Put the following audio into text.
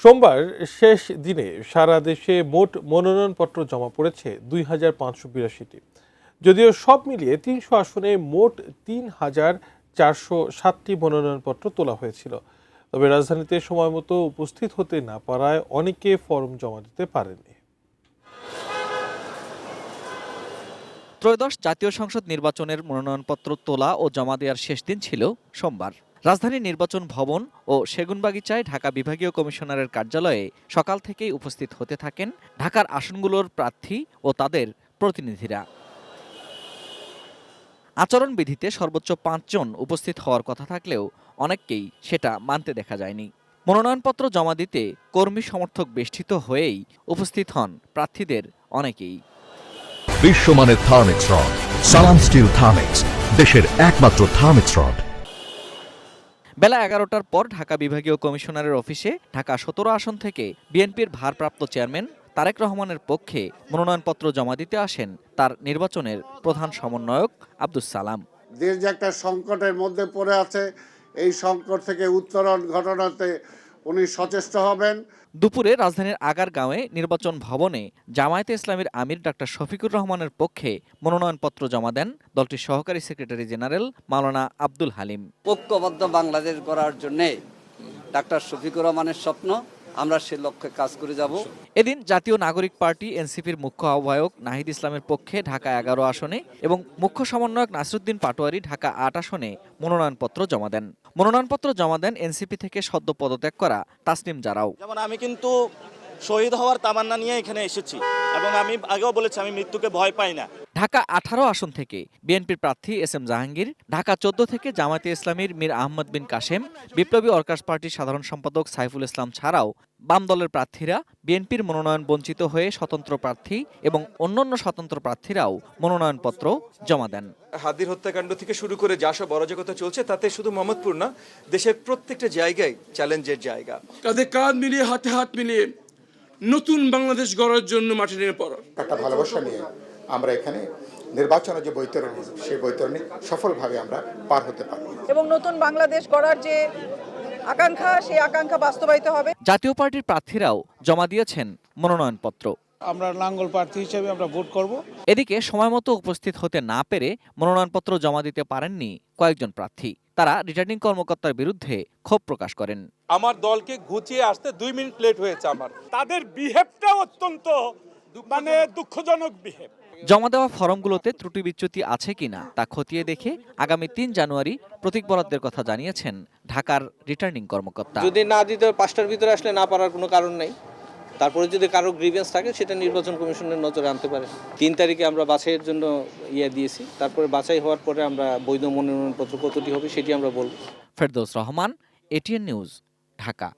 সোমবার শেষ দিনে সারা দেশে মোট মনোনয়নপত্র জমা পড়েছে ২,৫৮২টি। যদিও সব মিলিয়ে ৩০০ আসনে মোট ৩,৪০৭টি মনোনয়নপত্র তোলা হয়েছিল। তবে রাজধানীতে সময়মতো উপস্থিত হতে না পারায় অনেকে ফরম জমা দিতে পারেননি। ত্রয়োদশ জাতীয় সংসদ নির্বাচনের মনোনয়নপত্র তোলা ও জমা দেওয়ার শেষ দিন ছিল সোমবার। রাজধানীর নির্বাচন ভবন ও সেগুনবাগিচায় ঢাকা বিভাগীয় কমিশনারের কার্যালয়ে সকাল থেকেই উপস্থিত হতে থাকেন ঢাকার আসনগুলোর প্রার্থী ও তাদের প্রতিনিধিরা। আচরণবিধিতে সর্বোচ্চ ৫ জন উপস্থিত হওয়ার কথা থাকলেও অনেককেই সেটা মানতে দেখা যায়নি। মনোনয়নপত্র জমা দিতে কর্মী সমর্থক বেষ্টিত হয়েই উপস্থিত হন প্রার্থীদের অনেকেই। বিশ্বমানের থার্মিক্স রড, সালাম স্টিল থার্মিক্স, দেশের একমাত্র থার্মিক্স রড। বেলা ১১টার পর ঢাকা বিভাগীয় কমিশনারের অফিসে ঢাকা ১৭ আসন থেকে বিএনপির ভারপ্রাপ্ত চেয়ারম্যান তারেক রহমানের পক্ষে মনোনয়নপত্র জমা দিতে আসেন তার নির্বাচনের প্রধান সমন্বয়ক আব্দুস সালাম। দেশ যে একটা সংকটের মধ্যে পড়ে আছে, এই সংকট থেকে উত্তরণ ঘটানোতে উনি সচেষ্ট হবেন। দুপুরে রাজধানীর আগারগাঁওয়ে নির্বাচন ভবনে জামায়াতে ইসলামীর আমির ডাক্তার শফিকুর রহমানের পক্ষে মনোনয়নপত্র জমা দেন দলটির সহকারী সেক্রেটারি জেনারেল মাওলানা আব্দুল হালিম। ঐক্যবদ্ধ বাংলাদেশ গড়ার জন্য ডাক্তার শফিকুর রহমানের স্বপ্ন, আমরা সে লক্ষ্যে কাজ করে যাব। এদিন জাতীয় নাগরিক পার্টি এনসিপির মুখ্য আহ্বায়ক নাহিদ ইসলামের পক্ষে ঢাকা ১১ আসনে এবং মুখ্য সমন্বয়ক নাসিরুদ্দিন পাটোয়ারি ঢাকা ৮ আসনে মনোনয়নপত্র জমা দেন। মনোনয়নপত্র জমা দেন এনসিপি থেকে সদ্য পদত্যাগ করা তাসনিম জারাও। যেমন আমি কিন্তু শহীদ হওয়ার তামান্না নিয়ে এখানে এসেছি এবং আমি আগেও বলেছি আমি মৃত্যুকে ভয় পাই না। ঢাকা ১৮ আসন থেকে বিএনপির প্রার্থী এস এম জাহাঙ্গীর, ঢাকা ১৪ থেকে জামায়াতে ইসলামীর মীর আহমদ বিন কাশেম, বিপ্লবী ওয়ার্কার্স পার্টির সাধারণ সম্পাদক সাইফুল ইসলাম ছাড়াও বাম দলের প্রার্থীরা, বিএনপির মনোনয়ন বঞ্চিত হয়ে স্বতন্ত্র প্রার্থী এবং অন্যান্য স্বতন্ত্র প্রার্থীরাও মনোনয়নপত্র জমা দেন। হাদির হত্যাকাণ্ড থেকে শুরু করে যা সব অরাজকতা চলছে, তাতে শুধু মোহাম্মদপুর না, দেশের প্রত্যেকটা জায়গায় চ্যালেঞ্জের জায়গা। কাঁধে কাঁধ মিলিয়ে হাতে হাত মিলিয়ে নতুন বাংলাদেশ গড়ার জন্য মাঠে নেমে পড়া। একটা ভালোবাসা নিয়ে আমরা এখানে নির্বাচনের যে বৈতরণী, সেই বৈতরণী সফলভাবে আমরা পার হতে পারব এবং নতুন বাংলাদেশ গড়ার যে আকাঙ্ক্ষা, সেই আকাঙ্ক্ষা বাস্তবায়িত হবে। জাতীয় পার্টির প্রার্থীরাও জমা দিয়েছেন মনোনয়নপত্র। আমরা লাঙ্গল প্রার্থী হিসেবে আমরা ভোট করব। এদিকে সময়মতো উপস্থিত হতে না পেরে মনোনয়নপত্র জমা দিতে পারেননি কয়েকজন প্রার্থী। তারা রিটার্নিং কর্মকর্তার বিরুদ্ধে ক্ষোভ প্রকাশ করেন। আমার দলকে ঘুচিয়ে আসতে 2 মিনিট লেট হয়েছে। আমার তাদের বিহেভটা অত্যন্ত দুঃখজনক বিহেভ। জমা দেওয়া ফরমগুলোতে ত্রুটি বিচ্যুতি আছে কিনা তা খতিয়ে দেখে আগামী ৩ জানুয়ারি প্রতীক বরাদ্দের কথা জানিয়েছেন ঢাকার রিটার্নিং কর্মকর্তা। যদি না দিতে 5টার ভিতরে আসলে না পারার কোনো কারণ নেই। তারপরে যদি কারো গ্রিভেন্স থাকে সেটা নির্বাচন কমিশনের নজরে আনতে পারে। 3 তারিখে আমরা বাছাইয়ের জন্য দিয়েছি। তারপরে বাছাই হওয়ার পরে আমরা বৈধ মনোনয়নপত্র কতটি হবে সেটি আমরা বলব। Ferdous Rahman, ATN news, Dhaka.